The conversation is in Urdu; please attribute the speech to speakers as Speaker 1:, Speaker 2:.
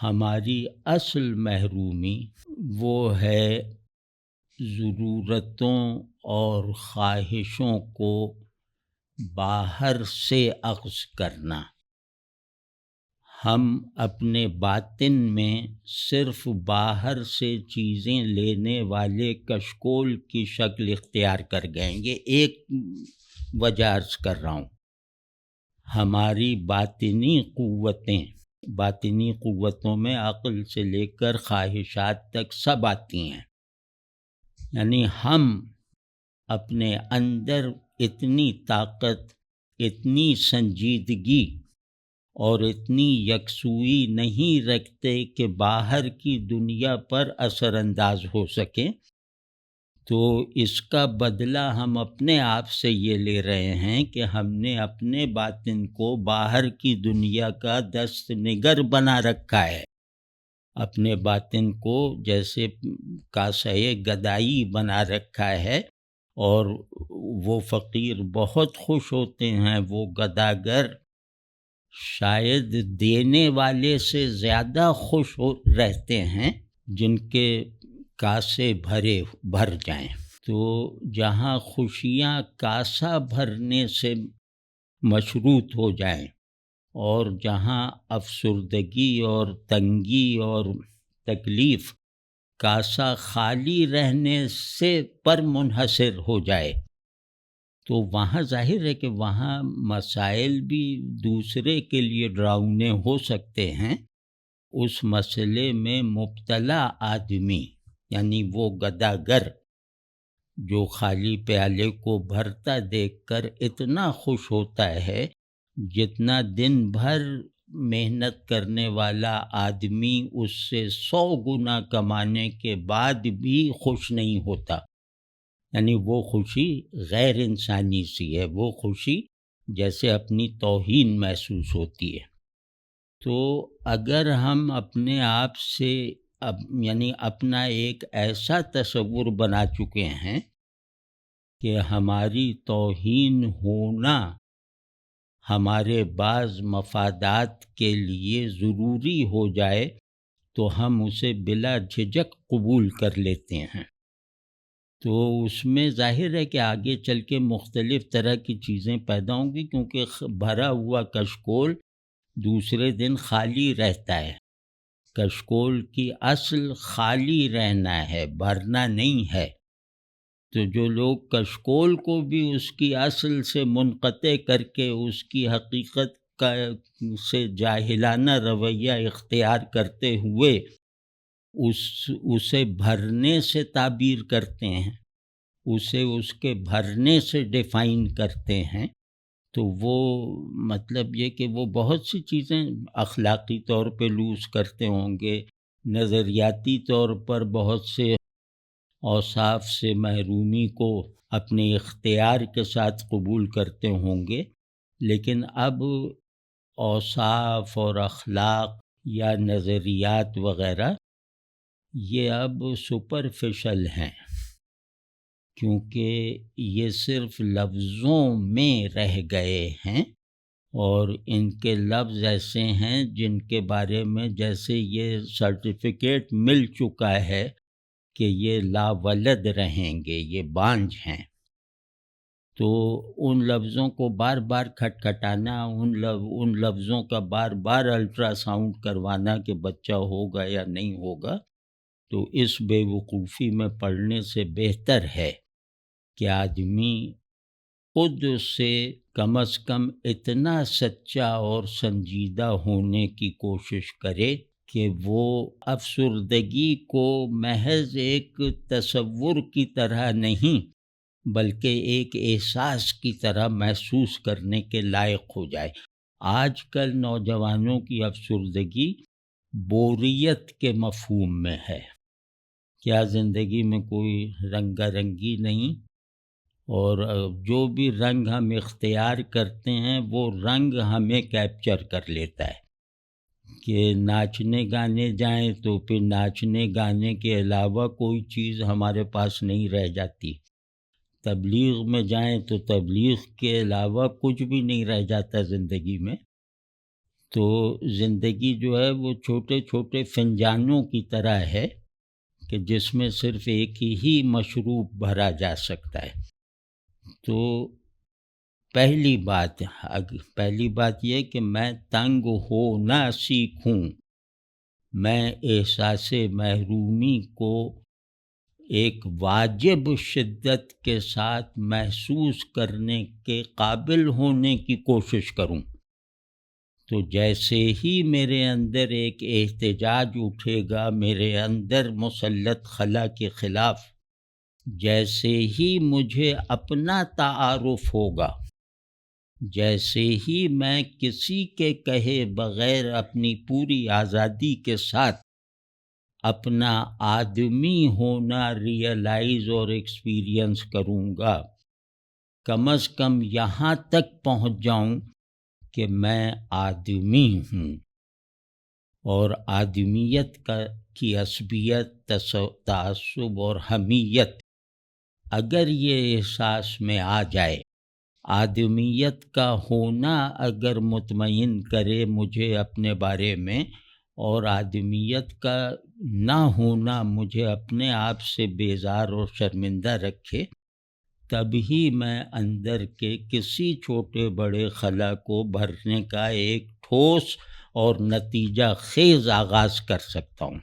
Speaker 1: ہماری اصل محرومی وہ ہے ضرورتوں اور خواہشوں کو باہر سے اخذ کرنا۔ ہم اپنے باطن میں صرف باہر سے چیزیں لینے والے کشکول کی شکل اختیار کر گئے۔ یہ ایک وجہ عرض کر رہا ہوں۔ ہماری باطنی قوتوں میں عقل سے لے کر خواہشات تک سب آتی ہیں، یعنی ہم اپنے اندر اتنی طاقت، اتنی سنجیدگی اور اتنی یکسوئی نہیں رکھتے کہ باہر کی دنیا پر اثر انداز ہو سکیں، تو اس کا بدلہ ہم اپنے آپ سے یہ لے رہے ہیں کہ ہم نے اپنے باطن کو باہر کی دنیا کا دست نگر بنا رکھا ہے۔ اپنے باطن کو جیسے کاسۂ گدائی بنا رکھا ہے، اور وہ فقیر بہت خوش ہوتے ہیں، وہ گداگر شاید دینے والے سے زیادہ خوش رہتے ہیں جن کے کاسے بھر جائیں۔ تو جہاں خوشیاں کاسا بھرنے سے مشروط ہو جائیں، اور جہاں افسردگی اور تنگی اور تکلیف کاسا خالی رہنے سے پر منحصر ہو جائے، تو وہاں ظاہر ہے کہ وہاں مسائل بھی دوسرے کے لیے ڈراؤنے ہو سکتے ہیں۔ اس مسئلے میں مبتلا آدمی، یعنی وہ گداگر جو خالی پیالے کو بھرتا دیکھ کر اتنا خوش ہوتا ہے جتنا دن بھر محنت کرنے والا آدمی اس سے 100 گنا کمانے کے بعد بھی خوش نہیں ہوتا، یعنی وہ خوشی غیر انسانی سی ہے، وہ خوشی جیسے اپنی توہین محسوس ہوتی ہے۔ تو اگر ہم اپنے آپ سے یعنی اپنا ایک ایسا تصور بنا چکے ہیں کہ ہماری توہین ہونا ہمارے بعض مفادات کے لیے ضروری ہو جائے، تو ہم اسے بلا جھجک قبول کر لیتے ہیں۔ تو اس میں ظاہر ہے کہ آگے چل کے مختلف طرح کی چیزیں پیدا ہوں گی، کیونکہ بھرا ہوا کشکول دوسرے دن خالی رہتا ہے۔ کشکول کی اصل خالی رہنا ہے، بھرنا نہیں ہے۔ تو جو لوگ کشکول کو بھی اس کی اصل سے منقطع کر کے اس کی حقیقت سے جاہلانہ رویہ اختیار کرتے ہوئے اسے بھرنے سے تعبیر کرتے ہیں، اسے اس کے بھرنے سے ڈیفائن کرتے ہیں، تو وہ مطلب یہ کہ وہ بہت سی چیزیں اخلاقی طور پہ لوز کرتے ہوں گے، نظریاتی طور پر بہت سے اوصاف سے محرومی کو اپنے اختیار کے ساتھ قبول کرتے ہوں گے، لیکن اب اوصاف اور اخلاق یا نظریات وغیرہ یہ اب سپرفیشل ہیں، کیونکہ یہ صرف لفظوں میں رہ گئے ہیں، اور ان کے لفظ ایسے ہیں جن کے بارے میں جیسے یہ سرٹیفکیٹ مل چکا ہے کہ یہ لاولد رہیں گے، یہ بانجھ ہیں۔ تو ان لفظوں کو بار بار کھٹکھٹانا، ان لفظوں کا بار بار الٹرا ساؤنڈ کروانا کہ بچہ ہوگا یا نہیں ہوگا، تو اس بے وقوفی میں پڑھنے سے بہتر ہے کہ آدمی خود سے کم از کم اتنا سچا اور سنجیدہ ہونے کی کوشش کرے کہ وہ افسردگی کو محض ایک تصور کی طرح نہیں بلکہ ایک احساس کی طرح محسوس کرنے کے لائق ہو جائے۔ آج کل نوجوانوں کی افسردگی بوریت کے مفہوم میں ہے، کیا زندگی میں کوئی رنگا رنگی نہیں، اور جو بھی رنگ ہم اختیار کرتے ہیں وہ رنگ ہمیں کیپچر کر لیتا ہے، کہ ناچنے گانے جائیں تو پھر ناچنے گانے کے علاوہ کوئی چیز ہمارے پاس نہیں رہ جاتی، تبلیغ میں جائیں تو تبلیغ کے علاوہ کچھ بھی نہیں رہ جاتا زندگی میں۔ تو زندگی جو ہے وہ چھوٹے چھوٹے فنجانوں کی طرح ہے کہ جس میں صرف ایک ہی مشروب بھرا جا سکتا ہے۔ تو پہلی بات یہ کہ میں تنگ ہونا سیکھوں، میں احساس محرومی کو ایک واجب شدت کے ساتھ محسوس کرنے کے قابل ہونے کی کوشش کروں۔ تو جیسے ہی میرے اندر ایک احتجاج اٹھے گا میرے اندر مسلط خلا کے خلاف، جیسے ہی مجھے اپنا تعارف ہوگا، جیسے ہی میں کسی کے کہے بغیر اپنی پوری آزادی کے ساتھ اپنا آدمی ہونا ریئلائز اور ایکسپیرینس کروں گا، کم از کم یہاں تک پہنچ جاؤں کہ میں آدمی ہوں، اور آدمیت کی عصبیت، تعصب اور حمیت اگر یہ احساس میں آ جائے، آدمیت کا ہونا اگر مطمئن کرے مجھے اپنے بارے میں، اور آدمیت کا نہ ہونا مجھے اپنے آپ سے بیزار اور شرمندہ رکھے، تب ہی میں اندر کے کسی چھوٹے بڑے خلا کو بھرنے کا ایک ٹھوس اور نتیجہ خیز آغاز کر سکتا ہوں۔